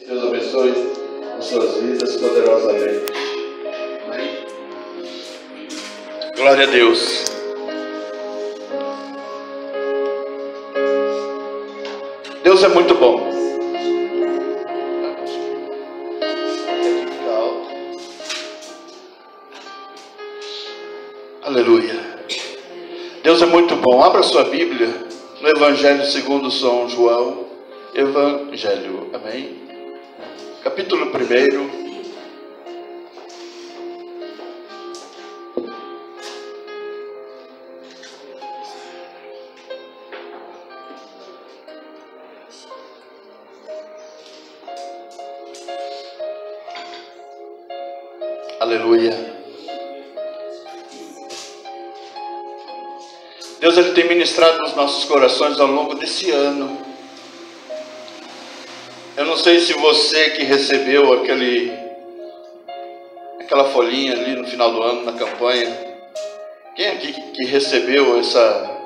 Deus abençoe as suas vidas poderosamente. Amém? Glória a Deus. Deus é muito bom. Aleluia. Deus é muito bom. Abra sua Bíblia no Evangelho segundo São João. Evangelho. Amém? Capítulo 1. Aleluia. Deus ele tem ministrado nos nossos corações ao longo desse ano. Eu não sei se você que recebeu aquela folhinha ali no final do ano, na campanha. Quem aqui que recebeu essa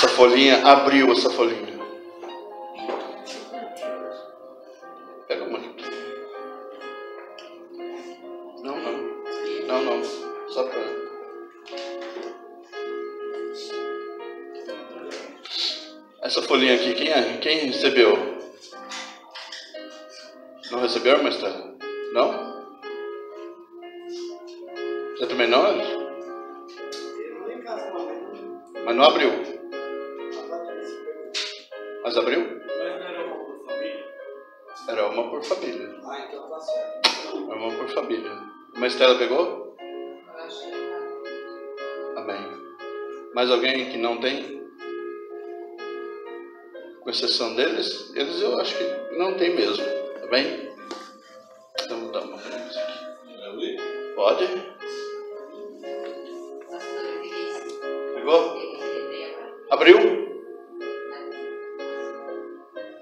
folhinha, abriu essa folhinha? Pega uma aqui. Não. Só para... Essa folhinha aqui, quem recebeu? Não recebeu, mas tá? Não? Você também não? Mas não abriu? Mas abriu? Mas não era uma por família? Era uma por família. Ah, então tá certo. Era uma por família. Uma Estela pegou? Amém. Mais alguém que não tem? Com exceção deles? Eles eu acho que não tem mesmo. Tá bem? Então vou dar uma para eles aqui. Pode? Pegou? Abriu?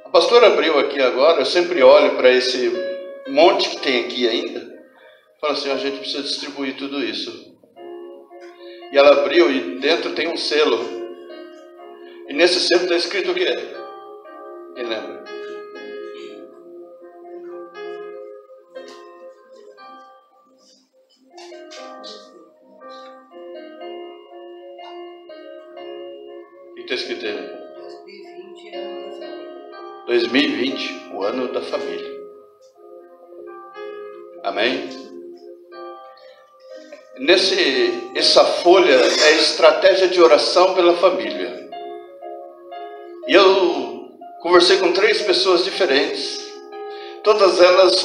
A pastora abriu aqui agora. Eu sempre olho para esse monte que tem aqui ainda. Falo assim, a gente precisa distribuir tudo isso. E ela abriu e dentro tem um selo. E nesse selo está escrito o quê? Quem lembra? O que está escrito aí? 2020, ano da família. 2020, o ano da família. Amém? Essa folha é estratégia de oração pela família. E eu conversei com 3 pessoas diferentes. Todas elas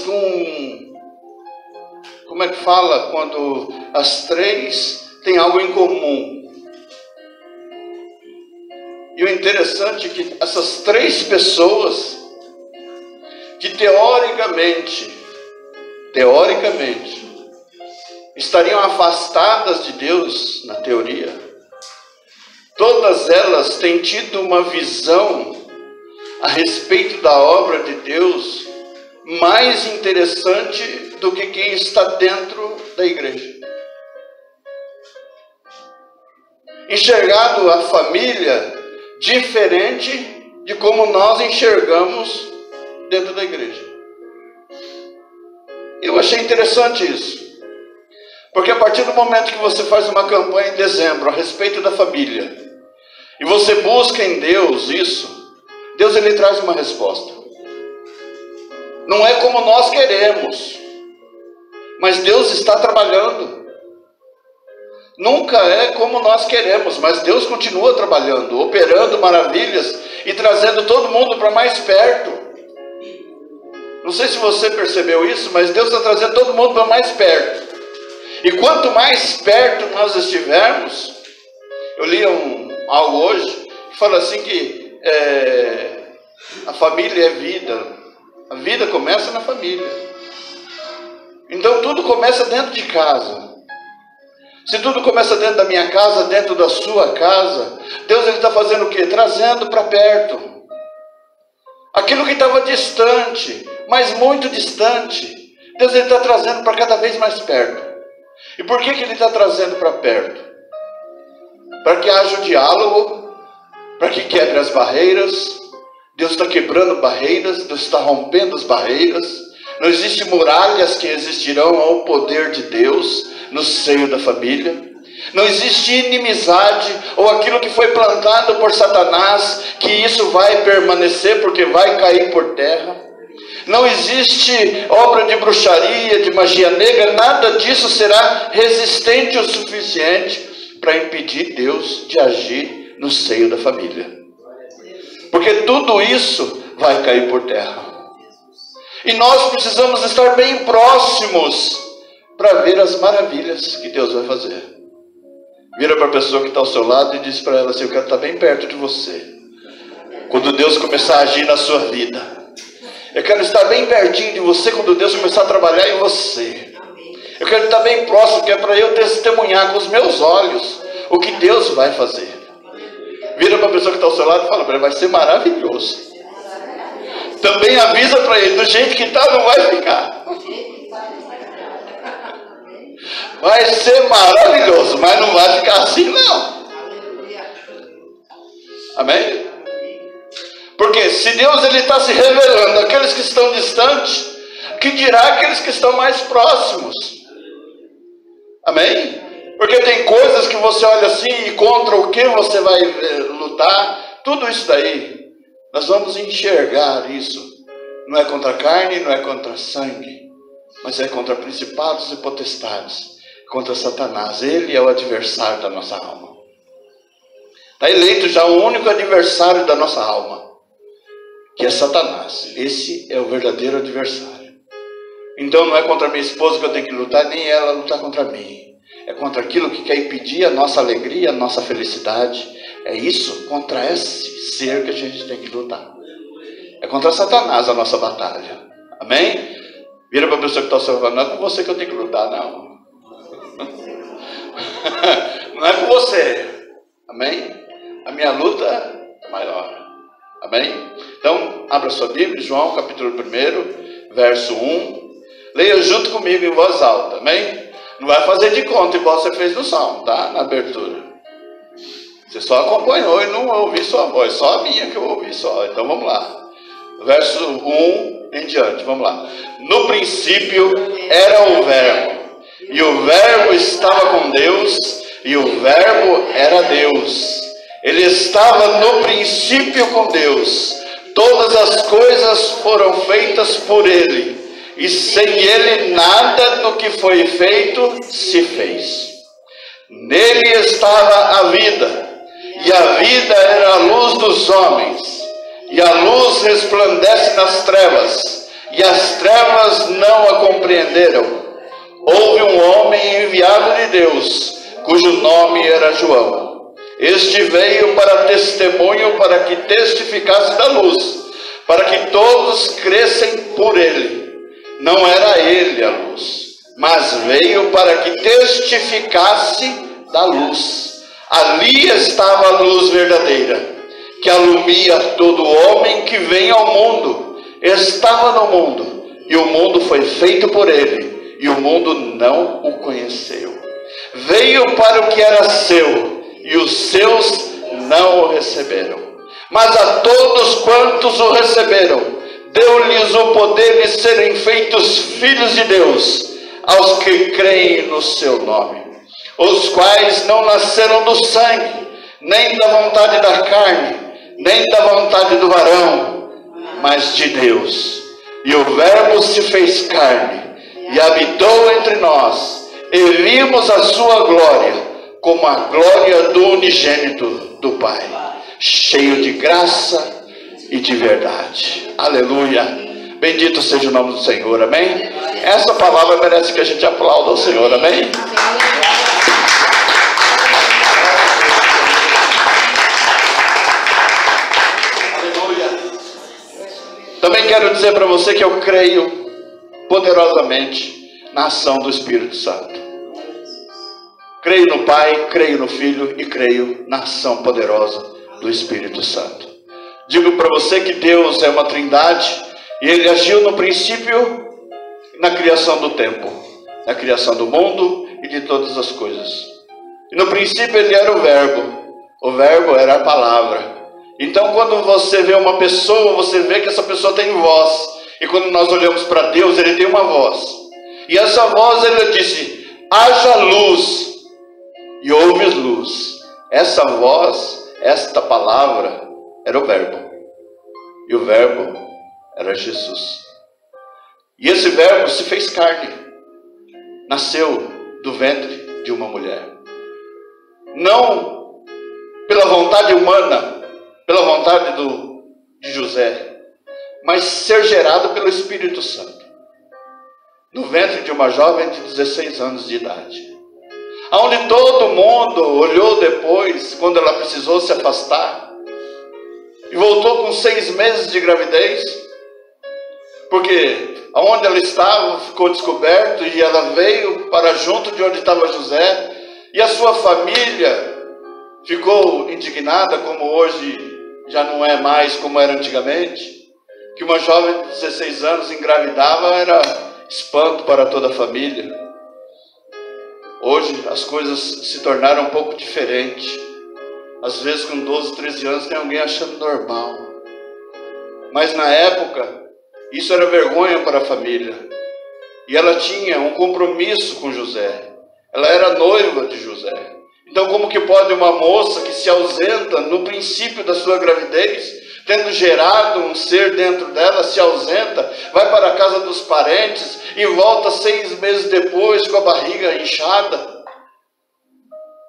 como é que fala quando as 3 têm algo em comum? E o interessante é que essas 3 pessoas que teoricamente estariam afastadas de Deus na teoria, todas elas têm tido uma visão a respeito da obra de Deus mais interessante do que quem está dentro da igreja. Enxergado a família diferente de como nós enxergamos dentro da igreja. Eu achei interessante isso. Porque a partir do momento que você faz uma campanha em dezembro a respeito da família, e você busca em Deus isso, Deus ele traz uma resposta. Não é como nós queremos, mas Deus está trabalhando. Nunca é como nós queremos, mas Deus continua trabalhando, operando maravilhas e trazendo todo mundo para mais perto. Não sei se você percebeu isso, mas Deus está trazendo todo mundo para mais perto. E quanto mais perto nós estivermos, eu li algo hoje que fala assim que a família é vida. A vida começa na família. Então tudo começa dentro de casa. Se tudo começa dentro da minha casa, dentro da sua casa, Deus ele está fazendo o quê? Trazendo para perto. Aquilo que estava distante, mas muito distante, Deus ele está trazendo para cada vez mais perto. E por que ele está trazendo para perto? Para que haja o diálogo, para que quebre as barreiras. Deus está quebrando barreiras, Deus está rompendo as barreiras. Não existem muralhas que resistirão ao poder de Deus no seio da família. Não existe inimizade ou aquilo que foi plantado por Satanás, que isso vai permanecer porque vai cair por terra. Não existe obra de bruxaria, de magia negra, nada disso será resistente o suficiente para impedir Deus de agir no seio da família. Porque tudo isso vai cair por terra. E nós precisamos estar bem próximos para ver as maravilhas que Deus vai fazer. Vira para a pessoa que está ao seu lado e diz para ela assim: eu quero estar bem perto de você quando Deus começar a agir na sua vida. Eu quero estar bem pertinho de você quando Deus começar a trabalhar em você. Eu quero estar bem próximo, que é para eu testemunhar com os meus olhos o que Deus vai fazer. Vira para a pessoa que está ao seu lado e fala para ele: vai ser maravilhoso. Também avisa para ele: do jeito que está não vai ficar. Vai ser maravilhoso, mas não vai ficar assim não. Amém? Porque se Deus está se revelando àqueles que estão distantes, que dirá aqueles que estão mais próximos? Amém? Porque tem coisas que você olha assim e contra o que você vai lutar. Tudo isso daí, nós vamos enxergar isso. Não é contra a carne, não é contra sangue, mas é contra principados e potestades. Contra Satanás. Ele é o adversário da nossa alma. Está eleito já o único adversário da nossa alma, que é Satanás. Esse é o verdadeiro adversário. Então não é contra minha esposa que eu tenho que lutar, nem ela lutar contra mim. É contra aquilo que quer impedir a nossa alegria, a nossa felicidade. É isso, contra esse ser que a gente tem que lutar. É contra Satanás a nossa batalha. Amém? Vira para a pessoa que está ao seu lado: não é com você que eu tenho que lutar, não. Não é com você. Amém? A minha luta é maior. Amém? Então, abra sua Bíblia, João capítulo 1, verso 1. Leia junto comigo em voz alta. Amém? Não vai fazer de conta igual você fez no salmo, tá? Na abertura. Você só acompanhou e não ouviu sua voz. Só a minha que eu ouvi só. Então vamos lá. Verso 1 em diante. Vamos lá. No princípio era o Verbo. E o Verbo estava com Deus, e o Verbo era Deus. Ele estava no princípio com Deus. Todas as coisas foram feitas por Ele, e sem Ele nada do que foi feito se fez. Nele estava a vida, e a vida era a luz dos homens. E a luz resplandece nas trevas, e as trevas não a compreenderam. Houve um homem enviado de Deus, cujo nome era João. Este veio para testemunho, para que testificasse da luz, para que todos crescem por ele. Não era ele a luz, mas veio para que testificasse da luz. Ali estava a luz verdadeira, que alumia todo homem que vem ao mundo. Estava no mundo, e o mundo foi feito por ele, e o mundo não o conheceu. Veio para o que era seu, e os seus não o receberam. Mas a todos quantos o receberam, deu-lhes o poder de serem feitos filhos de Deus, aos que creem no seu nome, os quais não nasceram do sangue, nem da vontade da carne, nem da vontade do varão, mas de Deus. E o Verbo se fez carne e habitou entre nós, e vimos a sua glória, como a glória do unigênito do Pai, cheio de graça e de verdade. Aleluia. Bendito seja o nome do Senhor, amém? Essa palavra merece que a gente aplaude ao Senhor, amém? Aleluia. Também quero dizer para você que eu creio poderosamente na ação do Espírito Santo. Creio no Pai, creio no Filho e creio na ação poderosa do Espírito Santo. Digo para você que Deus é uma trindade e Ele agiu no princípio na criação do tempo, na criação do mundo e de todas as coisas. E no princípio Ele era o Verbo era a palavra, Então, quando você vê uma pessoa, você vê que essa pessoa tem voz. E quando nós olhamos para Deus, Ele tem uma voz. E essa voz, Ele disse: haja luz, e houve luz. Essa voz, esta palavra, era o Verbo. E o Verbo era Jesus. E esse Verbo se fez carne. Nasceu do ventre de uma mulher. Não pela vontade humana, pela vontade de José, mas ser gerado pelo Espírito Santo. No ventre de uma jovem de 16 anos de idade. Onde todo mundo olhou depois, quando ela precisou se afastar, e voltou com 6 meses de gravidez, porque onde ela estava ficou descoberto, e ela veio para junto de onde estava José, e a sua família ficou indignada, como hoje já não é mais como era antigamente, que uma jovem de 16 anos engravidava era espanto para toda a família. Hoje as coisas se tornaram um pouco diferentes. Às vezes com 12, 13 anos tem alguém achando normal. Mas na época, isso era vergonha para a família. E ela tinha um compromisso com José. Ela era noiva de José. Então como que pode uma moça que se ausenta no princípio da sua gravidez, tendo gerado um ser dentro dela, se ausenta, vai para a casa dos parentes e volta 6 meses depois com a barriga inchada?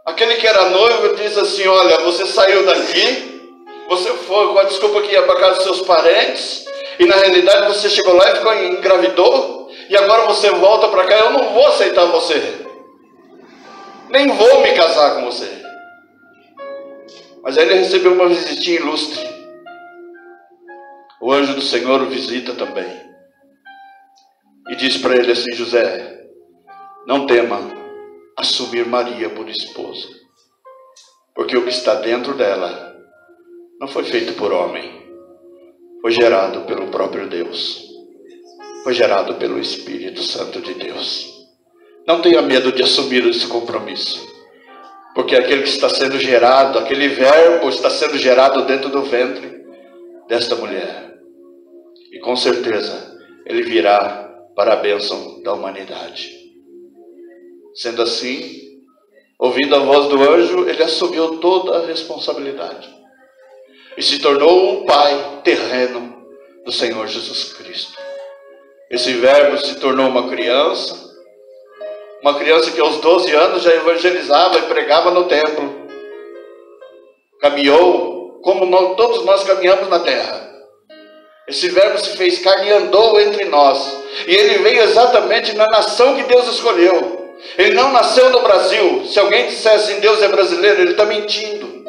Aquele que era noivo diz assim: olha, você saiu daqui, você foi com a desculpa que ia para a casa dos seus parentes, e na realidade você chegou lá e ficou engravidou, e agora você volta para cá, eu não vou aceitar você, nem vou me casar com você. Mas aí ele recebeu uma visitinha ilustre. O anjo do Senhor o visita também. E diz para ele assim: José, não tema assumir Maria por esposa, porque o que está dentro dela não foi feito por homem, foi gerado pelo próprio Deus, foi gerado pelo Espírito Santo de Deus. Não tenha medo de assumir esse compromisso, porque aquele que está sendo gerado, aquele verbo está sendo gerado dentro do ventre desta mulher. E com certeza ele virá para a bênção da humanidade. Sendo assim, ouvindo a voz do anjo, ele assumiu toda a responsabilidade e se tornou um pai terreno do Senhor Jesus Cristo. Esse verbo se tornou uma criança que aos 12 anos já evangelizava e pregava no templo. Caminhou como todos nós caminhamos na terra. Esse verbo se fez carne e andou entre nós. E ele veio exatamente na nação que Deus escolheu. Ele não nasceu no Brasil. Se alguém dissesse assim, Deus é brasileiro, ele está mentindo.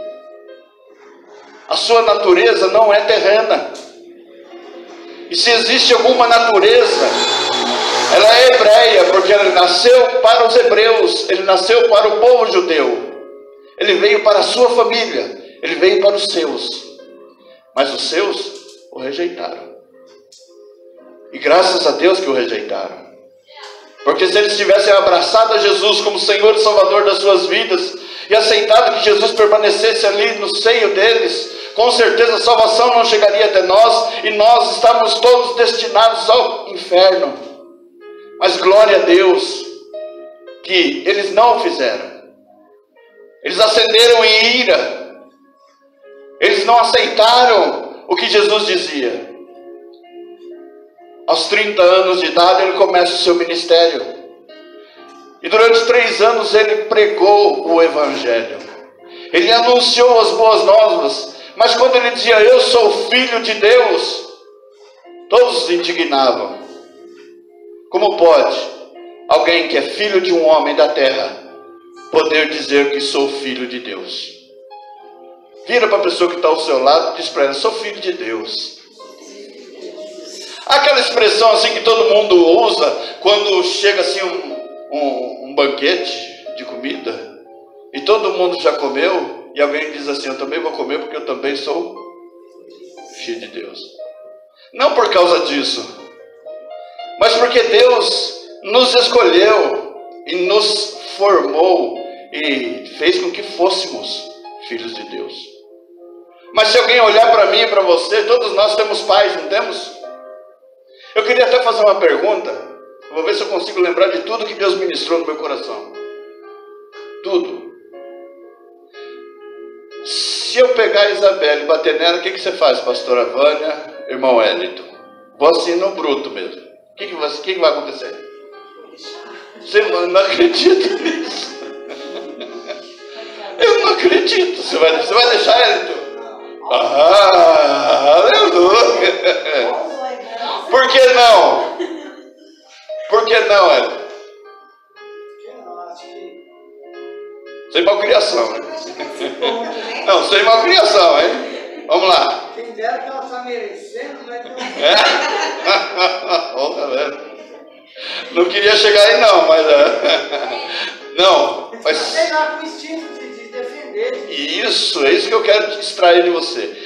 A sua natureza não é terrena. E se existe alguma natureza, ela é hebreia, porque ele nasceu para os hebreus, ele nasceu para o povo judeu. Ele veio para a sua família, ele veio para os seus. Mas os seus o rejeitaram. E graças a Deus que o rejeitaram. Porque se eles tivessem abraçado a Jesus como Senhor e Salvador das suas vidas, e aceitado que Jesus permanecesse ali no seio deles, com certeza a salvação não chegaria até nós, e nós estávamos todos destinados ao inferno. Mas glória a Deus, que eles não o fizeram. Eles acenderam em ira. Eles não aceitaram o que Jesus dizia. Aos 30 anos de idade ele começa o seu ministério. E durante 3 anos ele pregou o Evangelho. Ele anunciou as boas novas. Mas quando ele dizia, eu sou filho de Deus, todos se indignavam. Como pode alguém que é filho de um homem da terra poder dizer que sou filho de Deus? Vira para a pessoa que está ao seu lado e diz para ela, sou filho de Deus. Aquela expressão assim que todo mundo usa quando chega assim um banquete de comida e todo mundo já comeu e alguém diz assim, eu também vou comer porque eu também sou filho de Deus. Não por causa disso, mas porque Deus nos escolheu e nos formou e fez com que fôssemos filhos de Deus. Mas se alguém olhar para mim e para você, todos nós temos pais, não temos? Eu queria até fazer uma pergunta. Vou ver se eu consigo lembrar de tudo que Deus ministrou no meu coração. Tudo. Se eu pegar a Isabela e bater nela, o que você faz, pastora Vânia, irmão Wellington? Vou assim no bruto mesmo. O que vai acontecer? Você não acredita nisso? Eu não acredito. Você vai deixar Wellington? Aleluia! Por que não? Por que não, Wellington? Sem malcriação, né? Não, sem malcriação, hein? Vamos lá. Quem dera que ela está merecendo, né? Não queria chegar aí não, mas... Não, mas... Sei lá, com o instinto de defender. Isso, é isso que eu quero extrair de você.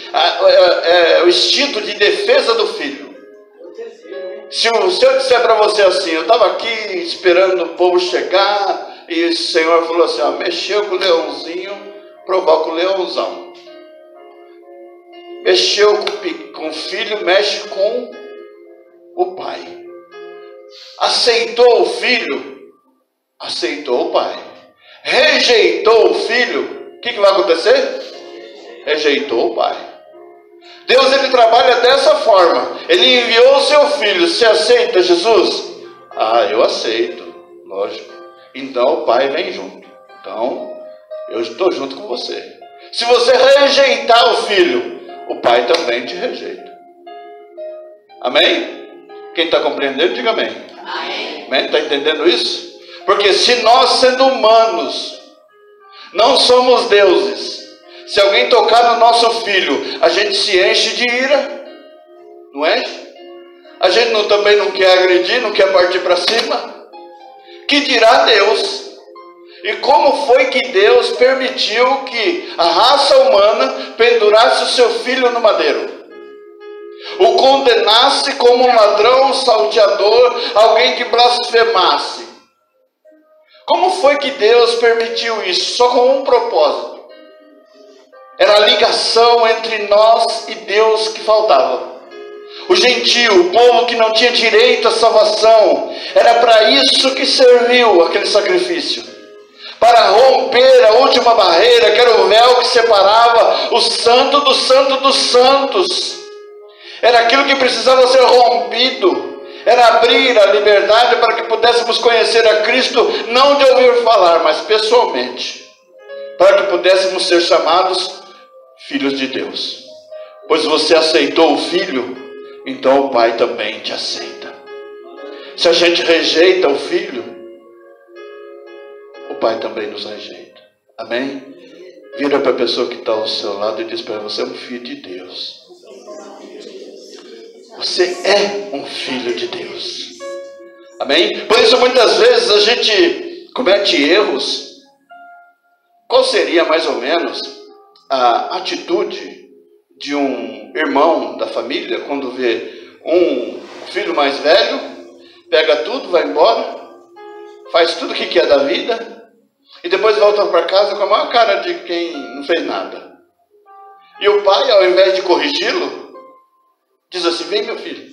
O instinto de defesa do filho. Se eu disser para você assim, eu estava aqui esperando o povo chegar... E o Senhor falou assim, mexeu com o leãozinho, provoca o leãozão. Mexeu com o filho, mexe com o pai. Aceitou o filho, aceitou o pai. Rejeitou o filho, o que vai acontecer? Rejeitou o pai. Deus, ele trabalha dessa forma. Ele enviou o seu filho. Você aceita Jesus? Eu aceito, lógico. Então o pai vem junto. Então eu estou junto com você. Se você rejeitar o filho, o pai também te rejeita. Amém? Quem está compreendendo, diga amém. Amém? Está entendendo isso? Porque se nós, sendo humanos, não somos deuses, se alguém tocar no nosso filho, a gente se enche de ira, não enche? A gente também não quer agredir, não quer partir para cima. Que dirá Deus? E como foi que Deus permitiu que a raça humana pendurasse o seu filho no madeiro? O condenasse como um ladrão, um salteador, alguém que blasfemasse. Como foi que Deus permitiu isso? Só com um propósito. Era a ligação entre nós e Deus que faltava. O gentio, o povo que não tinha direito à salvação, era para isso que serviu aquele sacrifício. Para romper a última barreira, que era o véu que separava o santo do santo dos santos. Era aquilo que precisava ser rompido. Era abrir a liberdade para que pudéssemos conhecer a Cristo, não de ouvir falar, mas pessoalmente. Para que pudéssemos ser chamados filhos de Deus. Pois você aceitou o Filho, então o Pai também te aceita. Se a gente rejeita o Filho, o Pai também nos rejeita. Amém? Vira para a pessoa que está ao seu lado e diz para ela: você é um filho de Deus. Você é um filho de Deus. Amém? Por isso muitas vezes a gente comete erros. Qual seria mais ou menos a atitude de um irmão da família quando vê um filho mais velho, pega tudo, vai embora, faz tudo o que quer da vida e depois volta para casa com a maior cara de quem não fez nada? E o pai, ao invés de corrigi-lo, diz assim: vem, meu filho,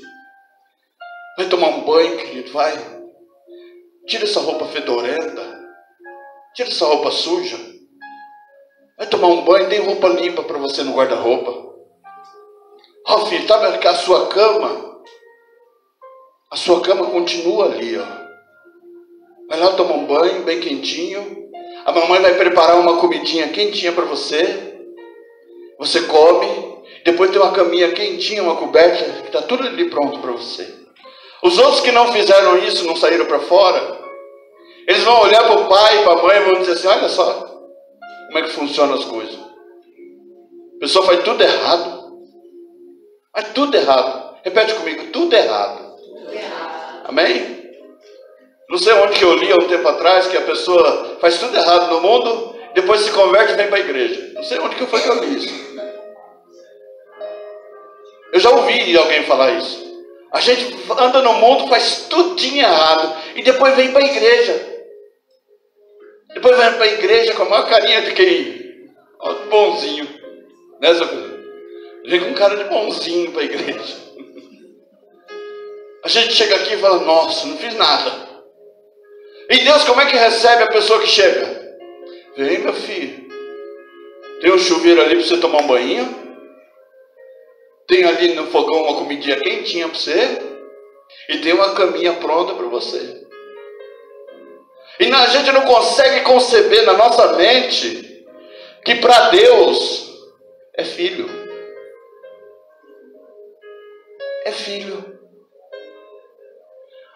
vai tomar um banho, querido, vai. Tira essa roupa fedorenta, tira essa roupa suja, vai tomar um banho, tem roupa limpa para você no guarda-roupa. Ó, filho, sabe a sua cama? A sua cama continua ali, ó. Vai lá tomar um banho bem quentinho. A mamãe vai preparar uma comidinha quentinha para você. Você come. Depois tem uma caminha quentinha, uma coberta, que está tudo ali pronto para você. Os outros que não fizeram isso, não saíram para fora, eles vão olhar para o pai e para a mãe e vão dizer assim: olha só como é que funcionam as coisas. A pessoa faz tudo errado. Mas tudo errado. Repete comigo: tudo errado. Tudo errado. Amém? Não sei onde que eu li há um tempo atrás que a pessoa faz tudo errado no mundo, depois se converte e vem para a igreja. Não sei onde que foi que eu li isso. Eu já ouvi alguém falar isso. A gente anda no mundo, faz tudinho errado e depois vem para a igreja. Depois vem para a igreja com a maior carinha de quem? Ó, bonzinho. Né, seu filho? Vem com cara de bonzinho para a igreja. A gente chega aqui e fala, nossa, não fiz nada. E Deus, como é que recebe a pessoa que chega? Vem, meu filho. Tem um chuveiro ali para você tomar um banho. Tem ali no fogão uma comidinha quentinha para você. E tem uma caminha pronta para você. E a gente não consegue conceber na nossa mente que para Deus é filho. É filho.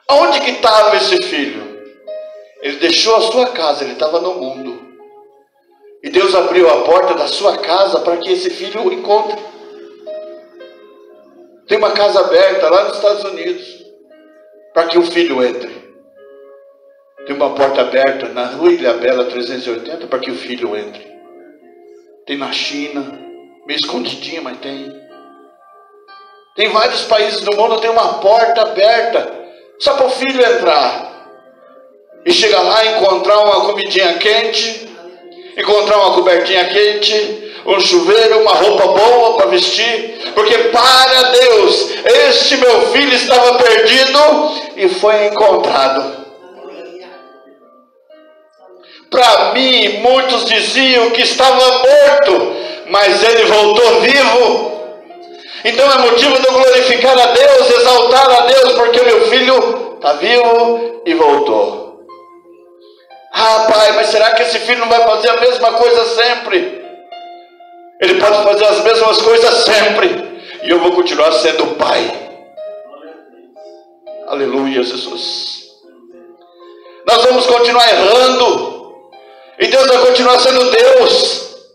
Aonde que estava esse filho? Ele deixou a sua casa, ele estava no mundo. E Deus abriu a porta da sua casa para que esse filho o encontre. Tem uma casa aberta lá nos Estados Unidos para que o filho entre. Tem uma porta aberta na Rua Ilhabela 380 para que o filho entre. Tem na China, meio escondidinho, mas tem. Tem vários países do mundo, tem uma porta aberta só para o filho entrar. E chegar lá e encontrar uma comidinha quente, encontrar uma cobertinha quente, um chuveiro, uma roupa boa para vestir. Porque para Deus, este meu filho estava perdido e foi encontrado. Para mim, muitos diziam que estava morto, mas ele voltou vivo. Então é motivo de eu glorificar a Deus, exaltar a Deus, porque meu filho está vivo e voltou. Ah, pai, mas será que esse filho não vai fazer a mesma coisa sempre? Ele pode fazer as mesmas coisas sempre, e eu vou continuar sendo pai. Aleluia, Jesus. Nós vamos continuar errando, e Deus vai continuar sendo Deus,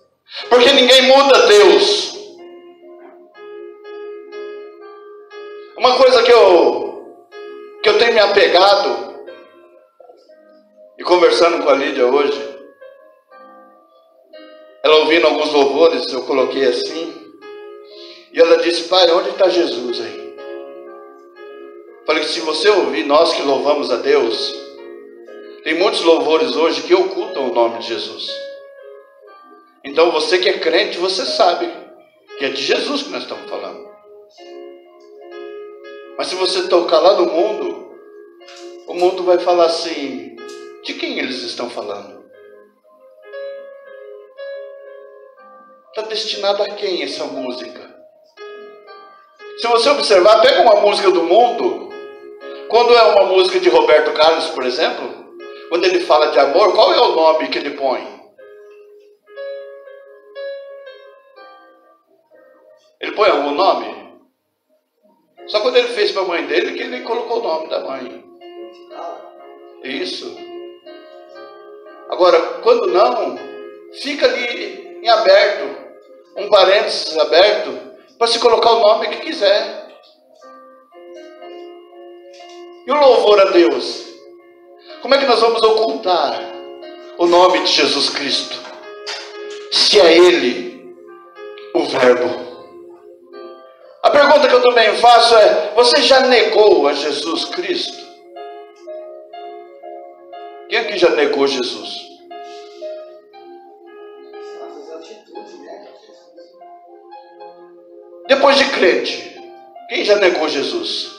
porque ninguém muda Deus. Uma coisa que eu tenho me apegado, e conversando com a Lídia hoje, ela ouvindo alguns louvores, eu coloquei assim, e ela disse, pai, onde está Jesus aí? Falei que se você ouvir nós que louvamos a Deus, tem muitos louvores hoje que ocultam o nome de Jesus. Então você que é crente, você sabe que é de Jesus que nós estamos falando. Mas se você tocar lá no mundo, o mundo vai falar assim, de quem eles estão falando? Está destinado a quem essa música? Se você observar, pega uma música do mundo, quando é uma música de Roberto Carlos, por exemplo, quando ele fala de amor, qual é o nome que ele põe? Ele põe algum nome? Só quando ele fez para a mãe dele que ele colocou o nome da mãe. Isso. Agora, quando não, fica ali em aberto, um parênteses aberto, para se colocar o nome que quiser. E o louvor a Deus? Como é que nós vamos ocultar o nome de Jesus Cristo? Se é Ele o Verbo. A pergunta que eu também faço é, você já negou a Jesus Cristo? Quem aqui já negou Jesus? Depois de crente, quem já negou Jesus?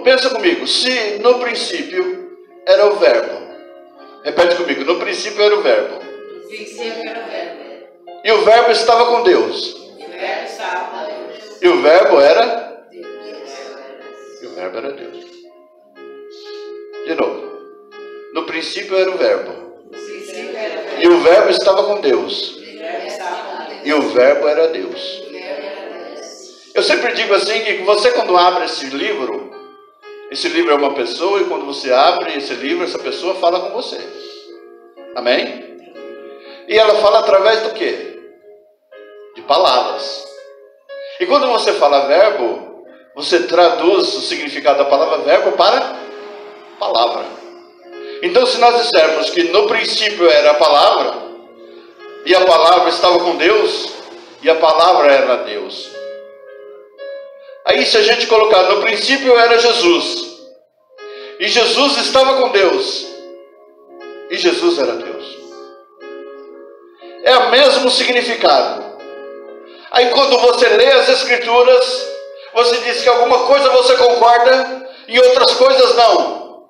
Pensa comigo, se no princípio era o Verbo, repete comigo, no princípio era o Verbo. No princípio era o Verbo. E o Verbo estava com Deus. E o Verbo estava com Deus. E o Verbo era? Deus. E o Verbo era Deus. De novo. No princípio era o Verbo. No princípio era o Verbo. E o Verbo estava com Deus. E o Verbo estava com Deus. E o Verbo era Deus. E o Verbo era Deus. Eu sempre digo assim, que você quando abre esse livro é uma pessoa, e quando você abre esse livro, essa pessoa fala com você. Amém? E ela fala através do quê? De palavras. E quando você fala verbo, você traduz o significado da palavra verbo para palavra. Então, se nós dissermos que no princípio era a palavra, e a palavra estava com Deus, e a palavra era Deus. Aí, se a gente colocar no princípio era Jesus, e Jesus estava com Deus, e Jesus era Deus. é o mesmo significado. Aí quando você lê as Escrituras, você diz que alguma coisa você concorda e outras coisas não.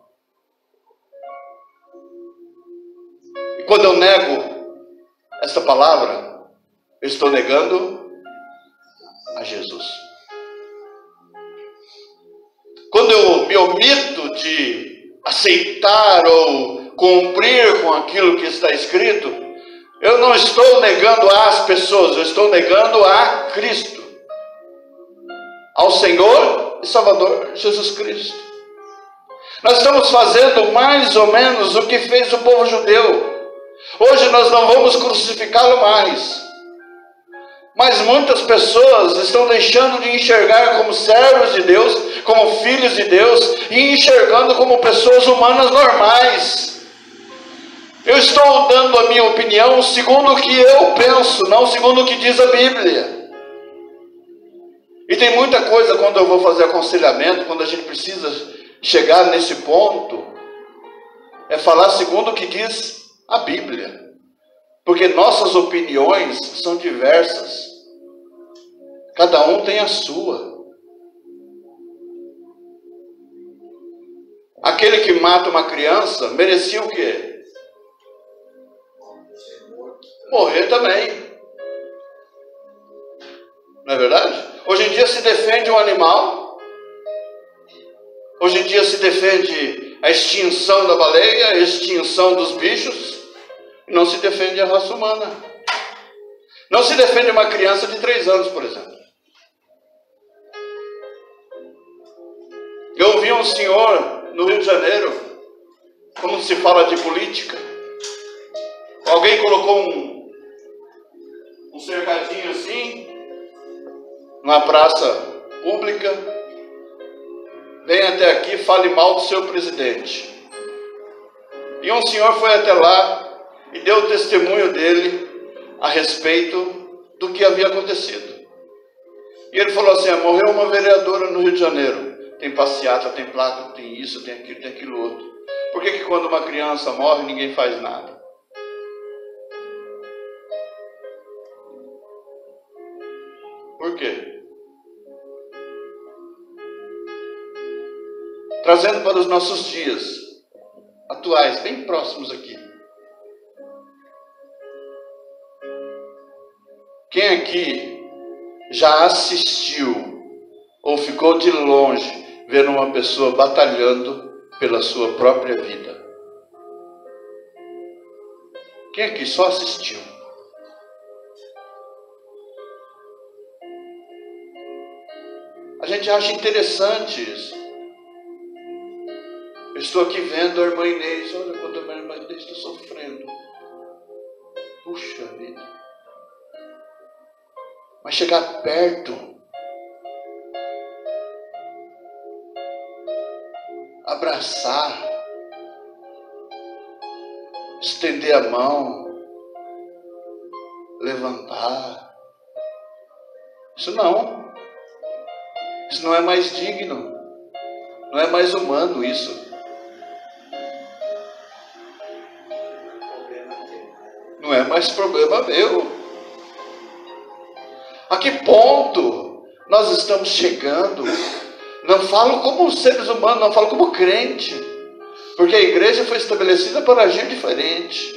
E quando eu nego esta palavra, eu estou negando a Jesus. Quando eu me omito de aceitar ou cumprir com aquilo que está escrito, eu não estou negando às pessoas, eu estou negando a Cristo, ao Senhor e Salvador Jesus Cristo. Nós estamos fazendo mais ou menos o que fez o povo judeu. Hoje nós não vamos crucificá-lo mais, mas muitas pessoas estão deixando de enxergar como servos de Deus, como filhos de Deus, e enxergando como pessoas humanas normais. Eu estou dando a minha opinião segundo o que eu penso, não segundo o que diz a Bíblia. E tem muita coisa quando eu vou fazer aconselhamento, quando a gente precisa chegar nesse ponto, é falar segundo o que diz a Bíblia. Porque nossas opiniões são diversas. Cada um tem a sua. Aquele que mata uma criança merecia o quê? Morrer também. Não é verdade? Hoje em dia se defende um animal. Hoje em dia se defende a extinção da baleia, a extinção dos bichos. E não se defende a raça humana. Não se defende uma criança de 3 anos, por exemplo. Eu ouvi um senhor no Rio de Janeiro, como se fala de política. Alguém colocou um cercadinho assim, numa praça pública. Vem até aqui, fale mal do seu presidente. E um senhor foi até lá e deu o testemunho dele a respeito do que havia acontecido. E ele falou assim: morreu uma vereadora no Rio de Janeiro. Tem passeata, tem placa, tem isso, tem aquilo outro. Por que quando uma criança morre ninguém faz nada? Por quê? Trazendo para os nossos dias atuais, bem próximos aqui. Quem aqui já assistiu ou ficou de longe vendo uma pessoa batalhando pela sua própria vida? Quem aqui só assistiu? A gente acha interessante isso. Eu estou aqui vendo a irmã Inês. Olha quanto a irmã Inês está sofrendo. Puxa vida. Mas chegar perto, abraçar, estender a mão, levantar, isso não é mais digno, não é mais humano isso. Não é mais problema meu. A que ponto nós estamos chegando? Não falo como seres humanos, não falo como crente, porque a igreja foi estabelecida para agir diferente.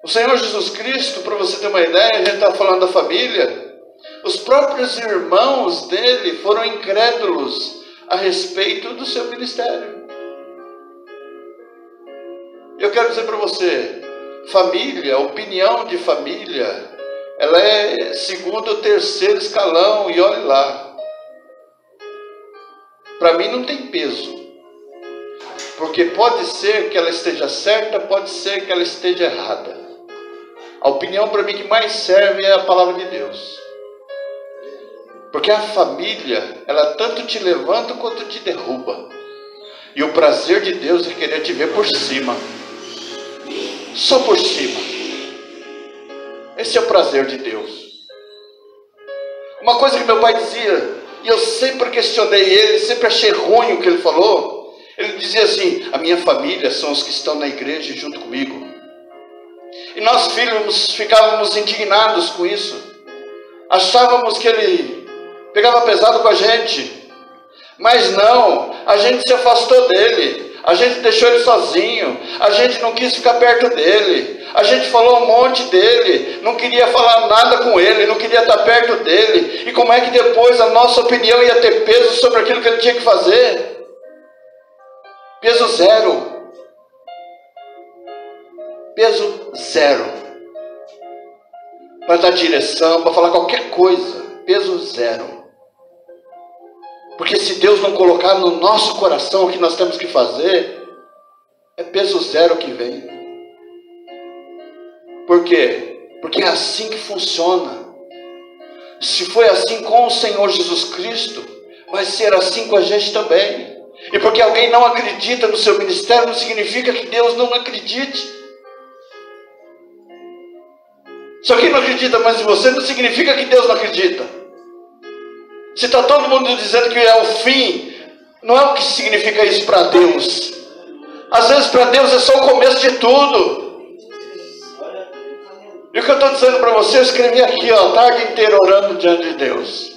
O Senhor Jesus Cristo, para você ter uma ideia, a gente está falando da família. Os próprios irmãos dele foram incrédulos a respeito do seu ministério. Eu quero dizer para você, família, opinião de família, ela é segundo ou terceiro escalão, e olhe lá. Para mim não tem peso, porque pode ser que ela esteja certa, pode ser que ela esteja errada. A opinião para mim que mais serve é a palavra de Deus, porque a família, ela tanto te levanta quanto te derruba, e o prazer de Deus é querer te ver por cima, só por cima. Esse é o prazer de Deus. Uma coisa que meu pai dizia, e eu sempre questionei ele, sempre achei ruim o que ele falou. Ele dizia assim: a minha família são os que estão na igreja junto comigo. E nós filhos ficávamos indignados com isso. Achávamos que ele pegava pesado com a gente. Mas não, a gente se afastou dele. A gente deixou ele sozinho. A gente não quis ficar perto dele. A gente falou um monte dele. Não queria falar nada com ele. Não queria estar perto dele. E como é que depois a nossa opinião ia ter peso sobre aquilo que ele tinha que fazer? Peso zero. Peso zero. Para dar direção, para falar qualquer coisa. Peso zero. Porque se Deus não colocar no nosso coração o que nós temos que fazer, é peso zero que vem. Por quê? Porque é assim que funciona. Se foi assim com o Senhor Jesus Cristo, vai ser assim com a gente também. E porque alguém não acredita no seu ministério, não significa que Deus não acredite. Se alguém não acredita mais em você, não significa que Deus não acredita. Se está todo mundo dizendo que é o fim, não é o que significa isso para Deus. Às vezes para Deus é só o começo de tudo. E o que eu estou dizendo para você, eu escrevi aqui, ó, a tarde inteira orando diante de Deus.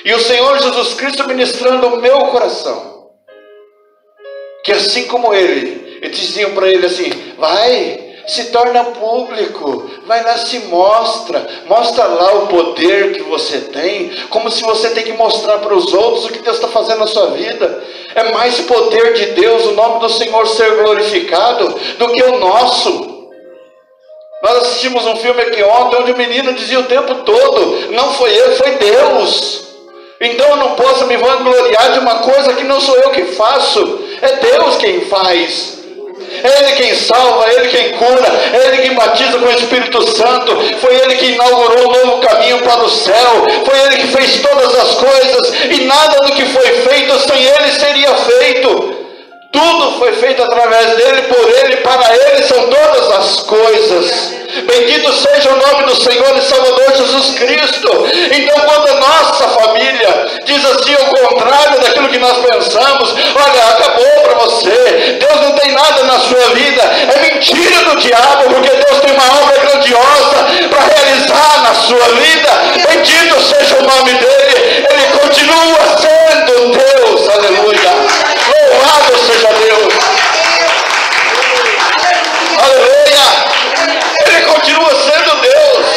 E o Senhor Jesus Cristo ministrando o meu coração. Que assim como ele diziam para ele assim, vai, se torna público, vai lá, se mostra lá o poder que você tem, como se você tem que mostrar para os outros o que Deus está fazendo na sua vida. É mais poder de Deus, o nome do Senhor ser glorificado, do que o nosso. Nós assistimos um filme aqui ontem, onde o menino dizia o tempo todo, não foi eu, foi Deus. Então eu não posso me vangloriar de uma coisa que não sou eu que faço, é Deus quem faz. É Ele quem salva, é Ele quem cura, é Ele quem batiza com o Espírito Santo, foi Ele que inaugurou um novo caminho para o céu, foi Ele que fez todas as coisas, e nada do que foi feito sem Ele seria feito. Tudo foi feito através dele, por ele, para ele são todas as coisas. Bendito seja o nome do Senhor e Salvador Jesus Cristo. Então quando a nossa família diz assim o contrário daquilo que nós pensamos, olha, acabou para você, Deus não tem nada na sua vida, é mentira do diabo, porque Deus tem uma obra grandiosa para realizar na sua vida. Bendito seja o nome dele, ele continua sendo Deus, aleluia. Louvado seja Deus. Aleluia. Ele continua sendo Deus.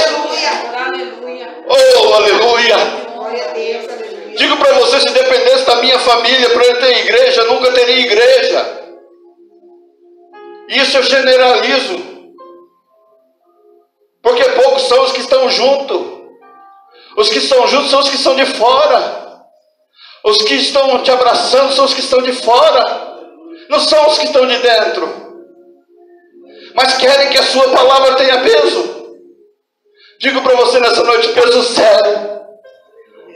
Oh, aleluia. Digo para você, se dependesse da minha família para eu ter igreja, eu nunca teria igreja. Isso eu generalizo. Porque poucos são os que estão juntos. Os que estão juntos são os que estão de fora. Os que estão te abraçando são os que estão de fora, não são os que estão de dentro. Mas querem que a sua palavra tenha peso. Digo para você nessa noite, peso zero.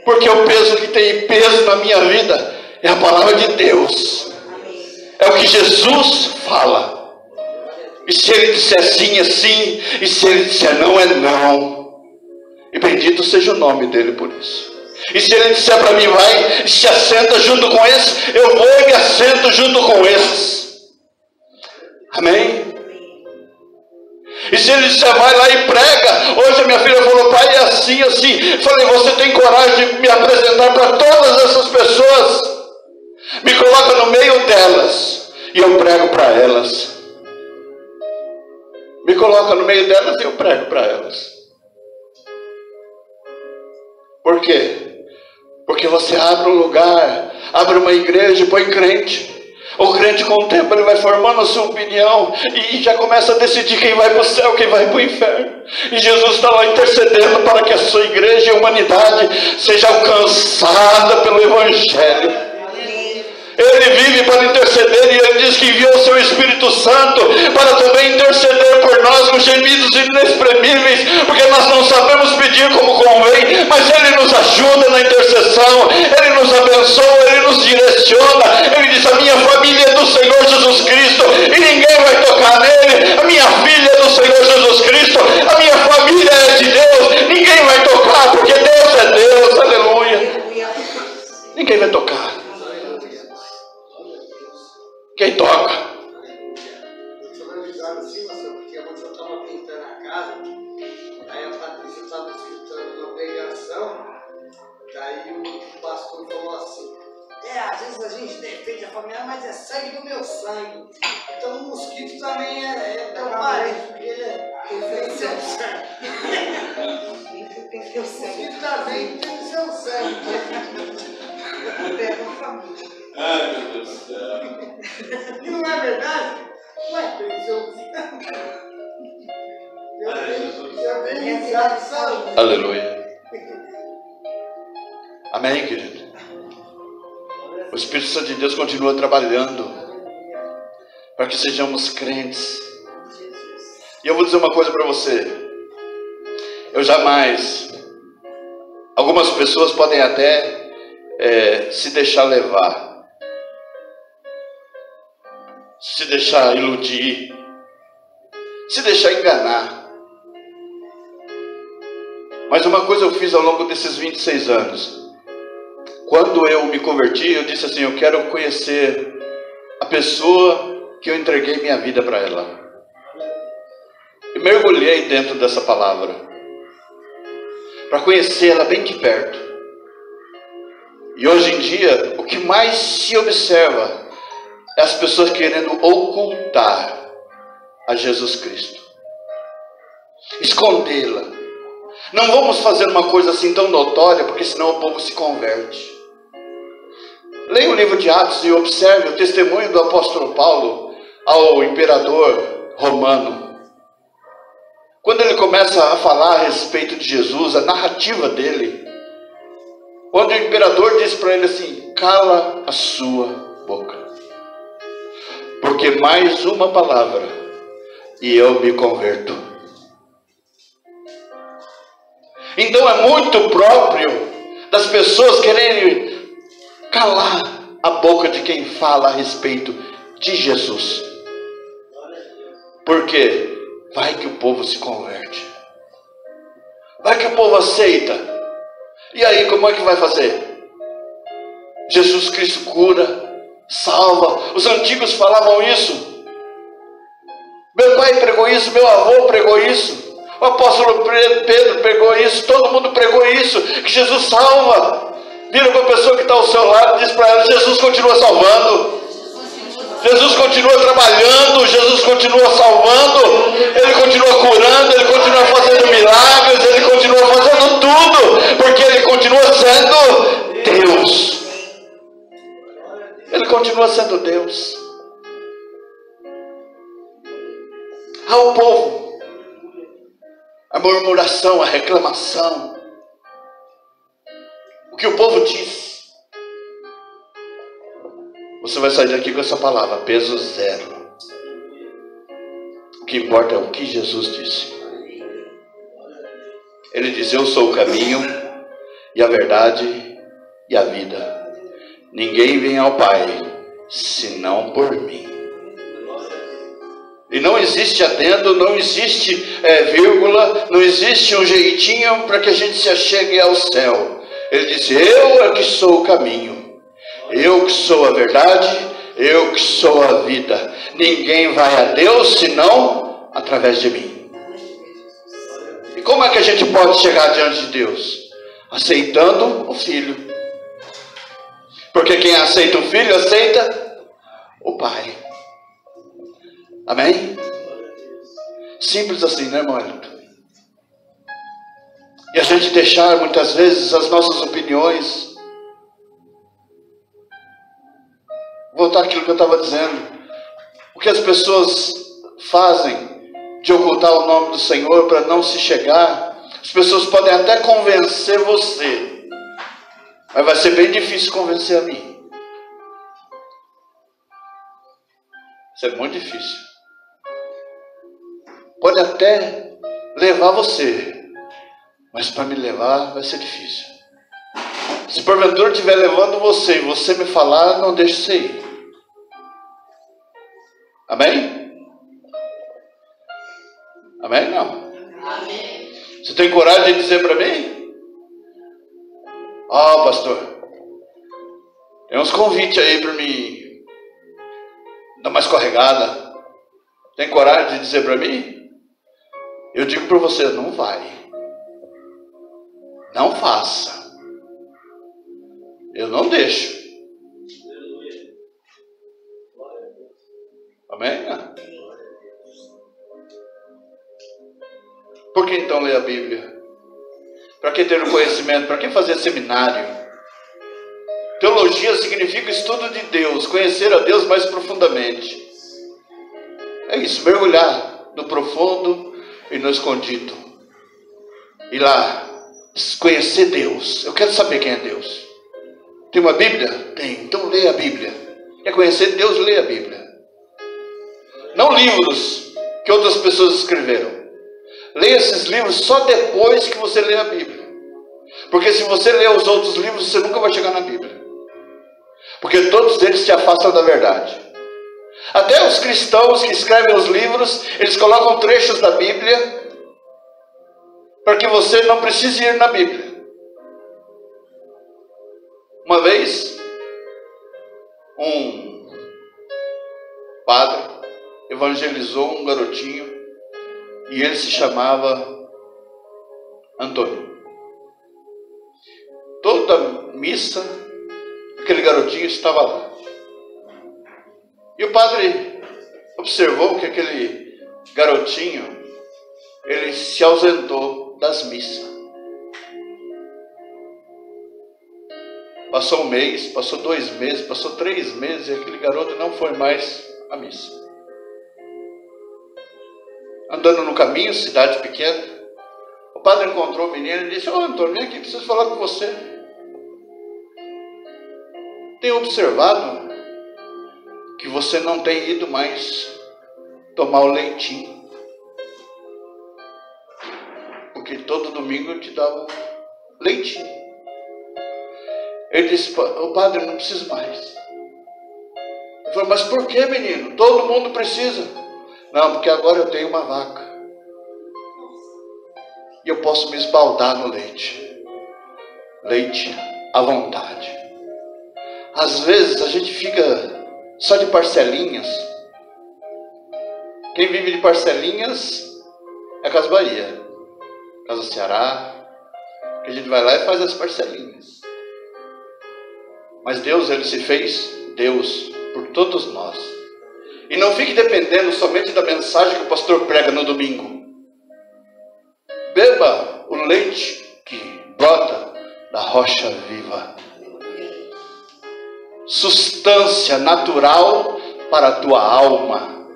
Porque o peso que tem peso na minha vida é a palavra de Deus. É o que Jesus fala. E se ele disser sim, é sim. E se ele disser não, é não. E bendito seja o nome dele por isso. E se ele disser para mim, vai, se assenta junto com esses, eu vou e me assento junto com esses. Amém? E se ele disser, vai lá e prega. Hoje a minha filha falou, pai, é assim, assim. Falei, você tem coragem de me apresentar para todas essas pessoas? Me coloca no meio delas e eu prego para elas. Me coloca no meio delas e eu prego para elas. Por quê? Porque você abre um lugar, abre uma igreja e põe crente. O crente com o tempo ele vai formando a sua opinião e já começa a decidir quem vai para o céu, quem vai para o inferno. E Jesus está lá intercedendo para que a sua igreja e a humanidade seja alcançada pelo Evangelho. Ele vive para interceder e ele diz que enviou o seu Espírito Santo para também interceder por nós com gemidos inexprimíveis, porque nós não sabemos pedir como convém, mas ele nos ajuda na intercessão, ele nos abençoa, ele nos direciona. Ele diz, a minha família é do Senhor Jesus Cristo e ninguém vai tocar nele. A minha filha é do Senhor Jesus Cristo, a minha família é de Deus, ninguém vai tocar, porque Deus é Deus, aleluia. Ninguém vai tocar. Quem toca? Deixa eu avisar assim, porque eu estava tentando pastor falou assim: às vezes a gente defende a família, mas é sangue do meu sangue. Então o mosquito também é teu parente, porque ele fez seu sangue. O mosquito também tem seu sangue. Ai, meu Deus do céu. E não é verdade? Ué, tem seu sangue. Eu tenho risado, sabe? Aleluia. Amém, querido? O Espírito Santo de Deus continua trabalhando para que sejamos crentes. E eu vou dizer uma coisa para você. Eu jamais... Algumas pessoas podem até se deixar levar, se deixar iludir, se deixar enganar. Mas uma coisa eu fiz ao longo desses 26 anos. Quando eu me converti, eu disse assim: eu quero conhecer a pessoa que eu entreguei minha vida para ela. E mergulhei dentro dessa palavra, para conhecer ela bem de perto. E hoje em dia, o que mais se observa é as pessoas querendo ocultar a Jesus Cristo, escondê-la. Não vamos fazer uma coisa assim tão notória, porque senão o povo se converte. Leia o livro de Atos e observe o testemunho do apóstolo Paulo ao imperador romano. Quando ele começa a falar a respeito de Jesus, a narrativa dele, onde o imperador diz para ele assim: cala a sua boca, porque mais uma palavra e eu me converto. Então é muito próprio das pessoas quererem calar a boca de quem fala a respeito de Jesus. Porque vai que o povo se converte, vai que o povo aceita. E aí como é que vai fazer? Jesus Cristo cura, salva. Os antigos falavam isso. Meu pai pregou isso, meu avô pregou isso, o apóstolo Pedro pregou isso, todo mundo pregou isso, que Jesus salva. Vira para a pessoa que está ao seu lado e diz para ela: Jesus continua salvando, Jesus continua trabalhando, Jesus continua salvando, Ele continua curando, Ele continua fazendo milagres, Ele continua fazendo tudo, porque Ele continua sendo Deus. Ele continua sendo Deus. Ao povo, a murmuração, a reclamação, o que o povo diz, você vai sair daqui com essa palavra: peso zero. O que importa é o que Jesus disse. Ele diz: eu sou o caminho e a verdade e a vida. Ninguém vem ao Pai senão por mim. E não existe adendo, não existe vírgula, não existe um jeitinho para que a gente se achegue ao céu. Ele disse: eu é que sou o caminho, eu que sou a verdade, eu que sou a vida. Ninguém vai a Deus senão através de mim. E como é que a gente pode chegar diante de Deus? Aceitando o Filho. Porque quem aceita o Filho, aceita o Pai. Amém? Simples assim, né, irmão? E a gente deixar muitas vezes as nossas opiniões. Vou voltar àquilo que eu estava dizendo. O que as pessoas fazem de ocultar o nome do Senhor para não se chegar. As pessoas podem até convencer você, mas vai ser bem difícil convencer a mim. Isso é muito difícil. Pode até levar você, mas para me levar vai ser difícil. Se porventura estiver levando você e você me falar, não deixe você ir. Amém? Amém? Não. Amém. Você tem coragem de dizer para mim? Ó, pastor, tem uns convites aí para mim dar uma escorregada. Tem coragem de dizer para mim? Eu digo para você: não vai. Não faça. Eu não deixo. Amém? Por que então ler a Bíblia? Para que ter o conhecimento? Para que fazer seminário? Teologia significa estudo de Deus, conhecer a Deus mais profundamente. É isso, mergulhar no profundo e no escondido. Ir lá, conhecer Deus. Eu quero saber quem é Deus. Tem uma Bíblia? Tem, então leia a Bíblia. Quer conhecer Deus? Leia a Bíblia. Não livros que outras pessoas escreveram. Leia esses livros só depois que você lê a Bíblia. Porque se você ler os outros livros, você nunca vai chegar na Bíblia. Porque todos eles te afastam da verdade. Até os cristãos que escrevem os livros, eles colocam trechos da Bíblia para que você não precise ir na Bíblia. Uma vez, um padre evangelizou um garotinho e ele se chamava Antônio. Toda missa, aquele garotinho estava lá. E o padre observou que aquele garotinho, ele se ausentou das missas. Passou um mês, passou 2 meses, passou 3 meses, e aquele garoto não foi mais à missa. Andando no caminho, cidade pequena, o padre encontrou o menino e disse: "Ô Antônio, vem aqui, preciso falar com você. Tenho observado que você não tem ido mais tomar o leitinho, porque todo domingo eu te dava leitinho." Ele disse: "O padre, não preciso mais." Ele falou: "Mas por que, menino? Todo mundo precisa." "Não, porque agora eu tenho uma vaca e eu posso me esbaldar no leite. Leite à vontade." Às vezes a gente fica só de parcelinhas. Quem vive de parcelinhas é a Casa Bahia, Casa Ceará, que a gente vai lá e faz as parcelinhas. Mas Deus, Ele se fez Deus por todos nós. E não fique dependendo somente da mensagem que o pastor prega no domingo. Beba o leite que brota da rocha viva. Substância natural para a tua alma.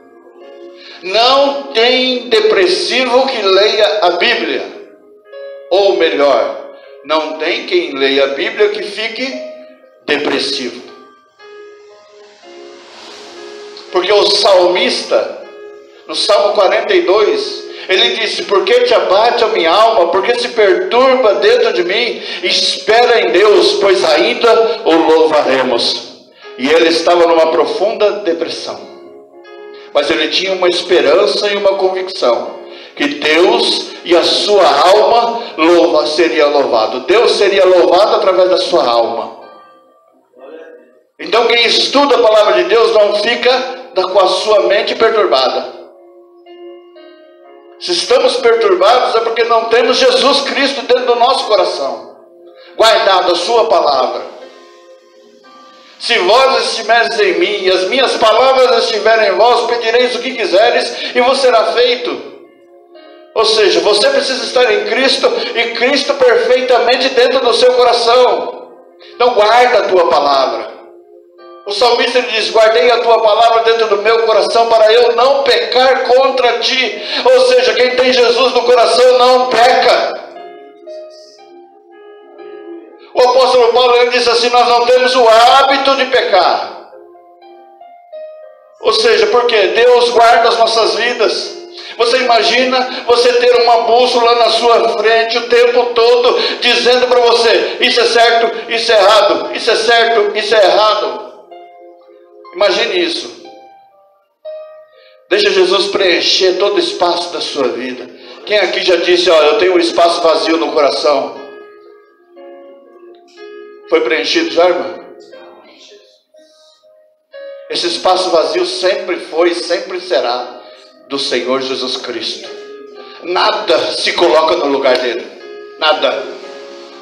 Não tem depressivo que leia a Bíblia. Ou melhor, não tem quem leia a Bíblia que fique depressivo. Porque o salmista, no Salmo 42, ele disse: "Por que te abate a minha alma? Por que se perturba dentro de mim? Espera em Deus, pois ainda o louvaremos." E ele estava numa profunda depressão. Mas ele tinha uma esperança e uma convicção que Deus e a sua alma seria louvado. Deus seria louvado através da sua alma. Então quem estuda a palavra de Deus não fica com a sua mente perturbada. Se estamos perturbados é porque não temos Jesus Cristo dentro do nosso coração, guardado a sua palavra. Se vós estiveres em mim e as minhas palavras estiverem em vós, pedireis o que quiseres e vos será feito. Ou seja, você precisa estar em Cristo e Cristo perfeitamente dentro do seu coração. Então guarda a tua palavra. O salmista ele diz: "Guardei a tua palavra dentro do meu coração para eu não pecar contra ti." Ou seja, quem tem Jesus no coração não peca. O apóstolo Paulo ele diz assim: "Nós não temos o hábito de pecar." Ou seja, porque Deus guarda as nossas vidas. Você imagina você ter uma bússola na sua frente o tempo todo, dizendo para você: isso é certo, isso é errado, isso é certo, isso é errado. Imagine isso. Deixa Jesus preencher todo o espaço da sua vida. Quem aqui já disse: "Ó, eu tenho um espaço vazio no coração"? Foi preenchido já, irmã? Esse espaço vazio sempre foi e sempre será do Senhor Jesus Cristo. Nada se coloca no lugar dele. Nada.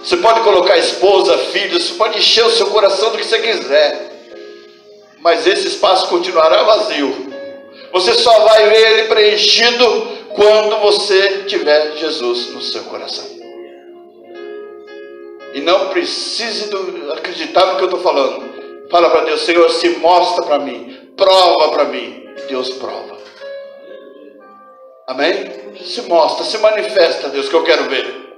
Você pode colocar esposa, filhos, você pode encher o seu coração do que você quiser. Mas esse espaço continuará vazio. Você só vai ver ele preenchido quando você tiver Jesus no seu coração. E não precise acreditar no que eu estou falando. Fala para Deus: Senhor, se mostra para mim, prova para mim. Deus prova. Amém? Se mostra, se manifesta, Deus, que eu quero ver.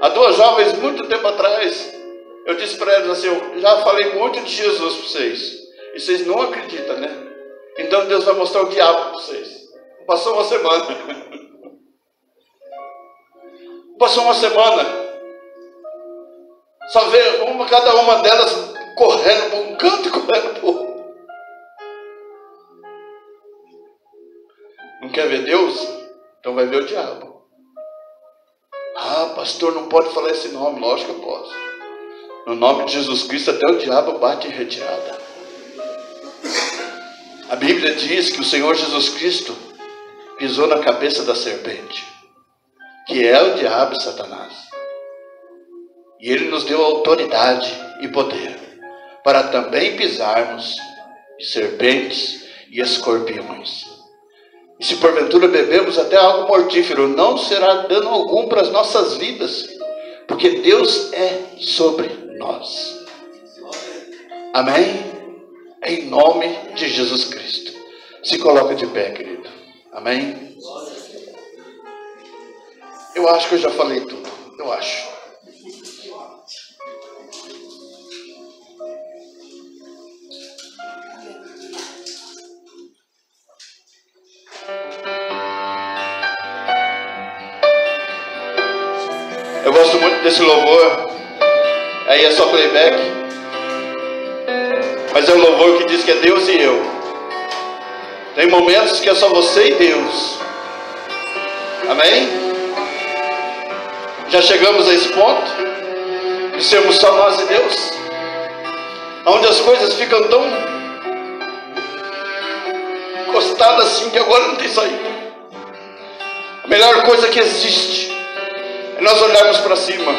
Há duas jovens, muito tempo atrás, eu disse para elas assim: eu já falei muito de Jesus para vocês, e vocês não acreditam, né? Então Deus vai mostrar o diabo para vocês. Passou uma semana. Passou uma semana. Só vê cada uma delas correndo para um canto e correndo para o outro. Não quer ver Deus? Então vai ver o diabo. Ah, pastor, não pode falar esse nome. Lógico que eu posso. No nome de Jesus Cristo, até o diabo bate em retirada. A Bíblia diz que o Senhor Jesus Cristo pisou na cabeça da serpente, que é o diabo e Satanás. E Ele nos deu autoridade e poder para também pisarmos serpentes e escorpiões. E se porventura bebemos até algo mortífero, não será dano algum para as nossas vidas, porque Deus é sobre nós. Amém? Em nome de Jesus Cristo. Se coloca de pé, querido. Amém? Eu acho que eu já falei tudo. Eu acho. Eu gosto muito desse louvor. Aí é só playback. Mas é um louvor que diz que é Deus e eu. Tem momentos que é só você e Deus. Amém? Já chegamos a esse ponto de sermos só nós e Deus, onde as coisas ficam tão encostadas assim que agora não tem saída. A melhor coisa que existe é nós olharmos para cima,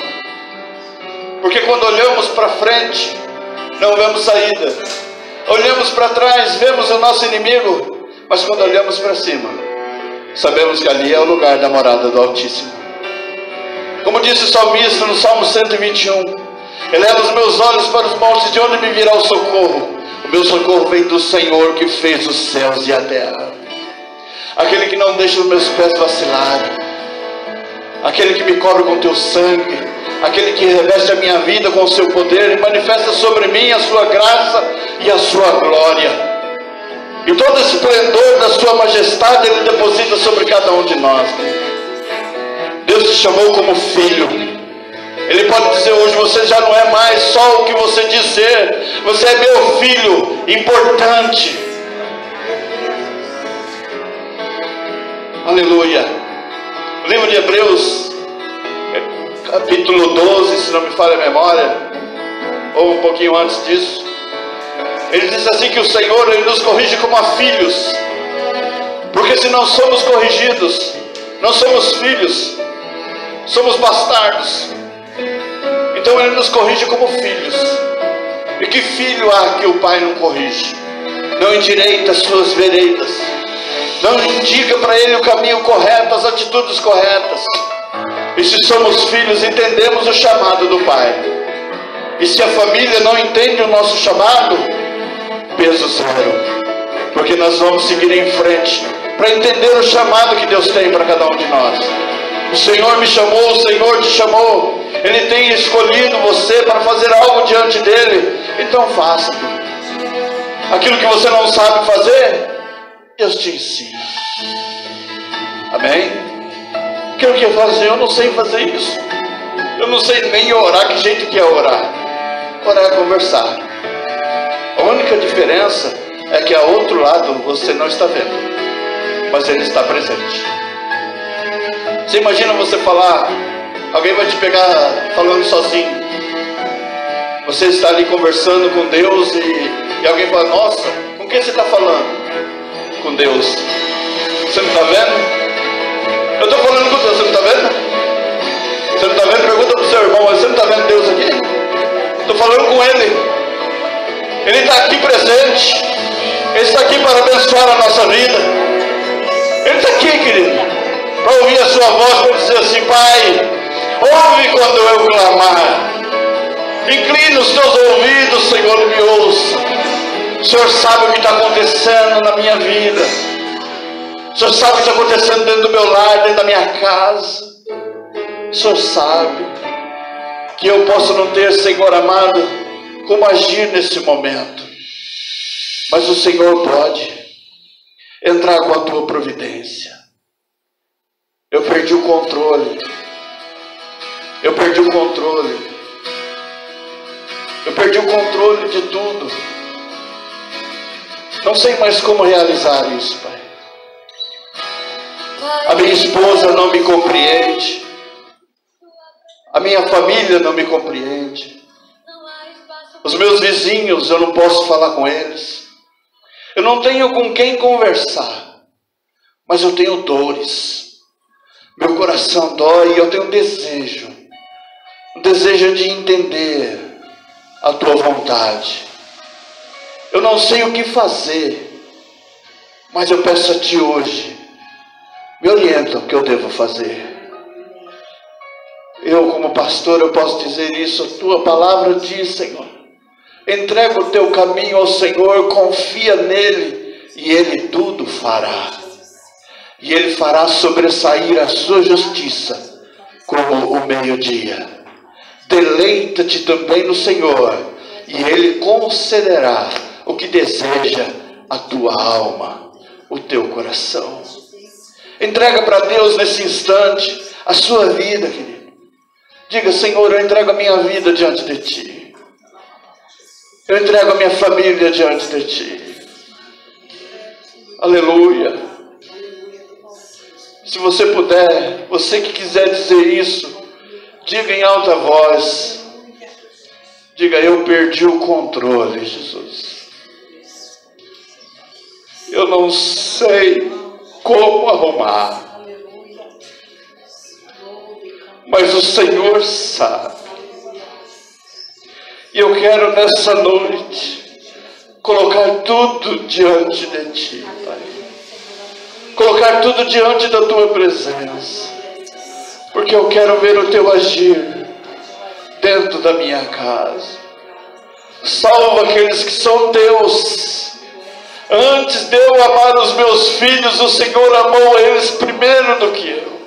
porque quando olhamos para frente não vemos saída. Olhamos para trás, vemos o nosso inimigo, mas quando olhamos para cima, sabemos que ali é o lugar da morada do Altíssimo. Como disse o salmista no Salmo 121, eleva os meus olhos para os montes, de onde me virá o socorro? O meu socorro vem do Senhor que fez os céus e a terra. Aquele que não deixa os meus pés vacilarem, aquele que me cobre com teu sangue, aquele que reveste a minha vida com o seu poder e manifesta sobre mim a sua graça e a sua glória. E todo esse esplendor da sua majestade Ele deposita sobre cada um de nós. Deus te chamou como filho. Ele pode dizer hoje: você já não é mais só o que você diz ser, você é meu filho importante. Aleluia. O livro de Hebreus, capítulo 12, se não me falha a memória, ou um pouquinho antes disso, ele diz assim que o Senhor, Ele nos corrige como a filhos, porque se não somos corrigidos, não somos filhos, somos bastardos. Então Ele nos corrige como filhos. E que filho há que o pai não corrige? Não endireita as suas veredas, não indica para ele o caminho correto, as atitudes corretas. E se somos filhos, entendemos o chamado do pai. E se a família não entende o nosso chamado, peso zero, porque nós vamos seguir em frente para entender o chamado que Deus tem para cada um de nós. O Senhor me chamou, o Senhor te chamou. Ele tem escolhido você para fazer algo diante dele. Então faça. Aquilo que você não sabe fazer, Deus te ensina. Amém? O que eu quero fazer? Eu não sei fazer isso. Eu não sei nem orar. Que jeito que é orar? Orar é conversar. A única diferença é que ao outro lado você não está vendo, mas Ele está presente. Você imagina você falar, alguém vai te pegar falando sozinho. Você está ali conversando com Deus e alguém fala: nossa, com quem você está falando? Com Deus. Você não está vendo? Eu estou falando com Deus, você não está vendo? Você não está vendo? Pergunta para o seu irmão, você não está vendo Deus aqui? Estou falando com Ele. Ele está aqui presente. Ele está aqui para abençoar a nossa vida. Ele está aqui, querido, para ouvir a sua voz, para dizer assim: Pai, ouve quando eu clamar. Inclina os teus ouvidos, Senhor, e me ouça. O Senhor sabe o que está acontecendo na minha vida. O Senhor sabe o que está acontecendo dentro do meu lar, dentro da minha casa. O Senhor sabe que eu posso não ter, Senhor amado, como agir nesse momento. Mas o Senhor pode entrar com a tua providência. Eu perdi o controle. Eu perdi o controle. Eu perdi o controle de tudo. Não sei mais como realizar isso, Pai. A minha esposa não me compreende. A minha família não me compreende. Os meus vizinhos, eu não posso falar com eles. Eu não tenho com quem conversar. Mas eu tenho dores. Meu coração dói e eu tenho um desejo. Um desejo de entender a tua vontade. Eu não sei o que fazer, mas eu peço a ti hoje, me orienta o que eu devo fazer. Eu, como pastor, eu posso dizer isso. A tua palavra diz, Senhor, entrega o teu caminho ao Senhor, confia nele e ele tudo fará. E ele fará sobressair a sua justiça como o meio-dia. Deleita-te também no Senhor, e Ele concederá o que deseja a tua alma, o teu coração. Entrega para Deus nesse instante a sua vida, querido. Diga: Senhor, eu entrego a minha vida diante de Ti. Eu entrego a minha família diante de Ti. Aleluia. Se você puder, você que quiser dizer isso, diga em alta voz. Diga: eu perdi o controle, Jesus. Eu não sei como arrumar. Mas o Senhor sabe. E eu quero nessa noite colocar tudo diante de Ti, Pai. Colocar tudo diante da Tua presença. Porque eu quero ver o Teu agir dentro da minha casa. Salva aqueles que são teus. Antes de eu amar os meus filhos, o Senhor amou eles primeiro do que eu.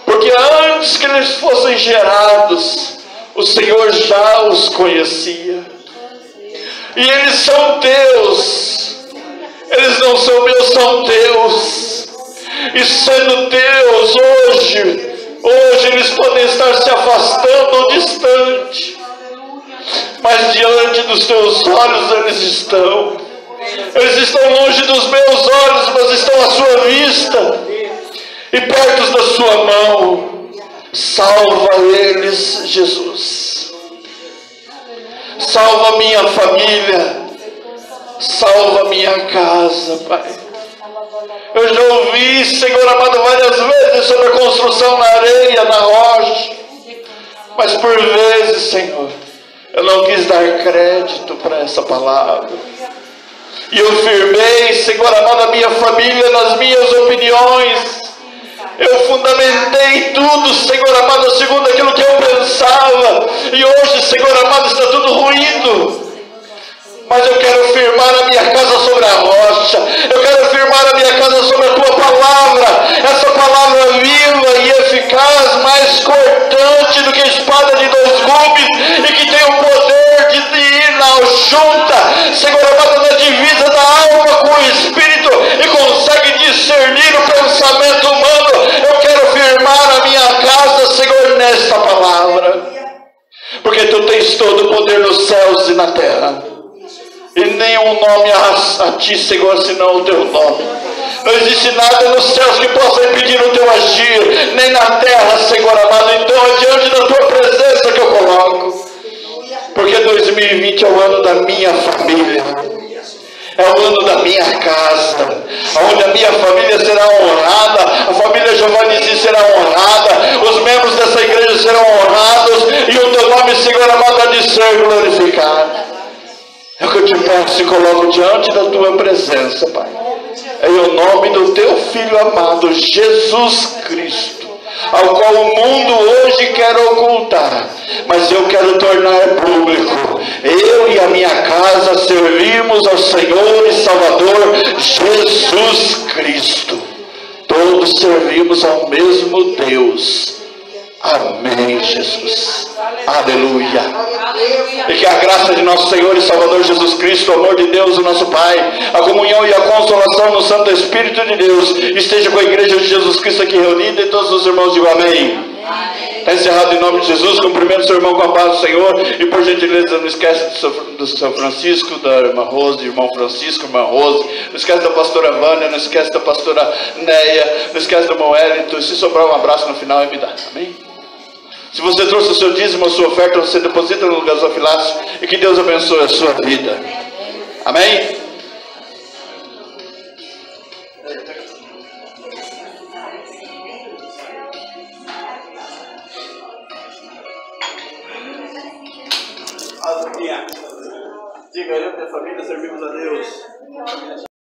Porque antes que eles fossem gerados, o Senhor já os conhecia. E eles são teus. Eles não são meus, são teus. E sendo teus, hoje eles podem estar se afastando ou distante, mas diante dos teus olhos eles estão. Eles estão longe dos meus olhos, mas estão à sua vista e perto da sua mão. Salva eles, Jesus. Salva minha família. Salva minha casa, Pai. Eu já ouvi, Senhor amado, várias vezes sobre a construção na areia, na rocha. Mas por vezes, Senhor, eu não quis dar crédito para essa palavra. E eu firmei, Senhor amado, a minha família nas minhas opiniões. Eu fundamentei tudo, Senhor amado, segundo aquilo que eu pensava. E hoje, Senhor amado, está tudo ruindo. Mas eu quero firmar a minha casa sobre a rocha. Eu quero firmar a minha casa sobre a Tua palavra. Essa palavra viva e eficaz, mais cortante do que a espada de 2 gumes, e que tem o poder de ir na junta, Senhor amado, na divisa da alma com o Espírito, e consegue discernir o pensamento humano. Eu quero firmar a minha casa, Senhor, nesta palavra. Porque Tu tens todo o poder nos céus e na terra. E nenhum nome a Ti, Senhor, senão o Teu nome. Não existe nada nos céus que possa impedir o Teu agir, nem na terra, Senhor amado. Então é diante da Tua presença que eu coloco. Porque 2020 é o ano da minha família. É o ano da minha casa, onde a minha família será honrada, a família Giovannizi será honrada, os membros dessa igreja serão honrados e o teu nome, Senhor amado, há de ser glorificado. É o que eu te peço e coloco diante da tua presença, Pai. Em o nome do teu Filho amado, Jesus Cristo, ao qual o mundo hoje quer ocultar, mas eu quero tornar público. Eu e a minha casa servimos ao Senhor e Salvador Jesus Cristo. Todos servimos ao mesmo Deus. Amém, Jesus. Aleluia. E que a graça de nosso Senhor e Salvador Jesus Cristo, o amor de Deus, o nosso Pai, a comunhão e a consolação no Santo Espírito de Deus esteja com a igreja de Jesus Cristo aqui reunida e todos os irmãos digam amém. Está encerrado em nome de Jesus. Cumprimento seu irmão com a paz do Senhor. E por gentileza, não esquece do São Francisco, da irmã Rose, irmão Francisco, irmã Rose. Não esquece da pastora Vânia, não esquece da pastora Neia, não esquece do irmão Wellington. Se sobrar um abraço no final, me dá. Amém? Se você trouxe o seu dízimo, a sua oferta, você deposita no gasofilácio e que Deus abençoe a sua vida. Amém? Diga, eu e minha família servimos a Deus.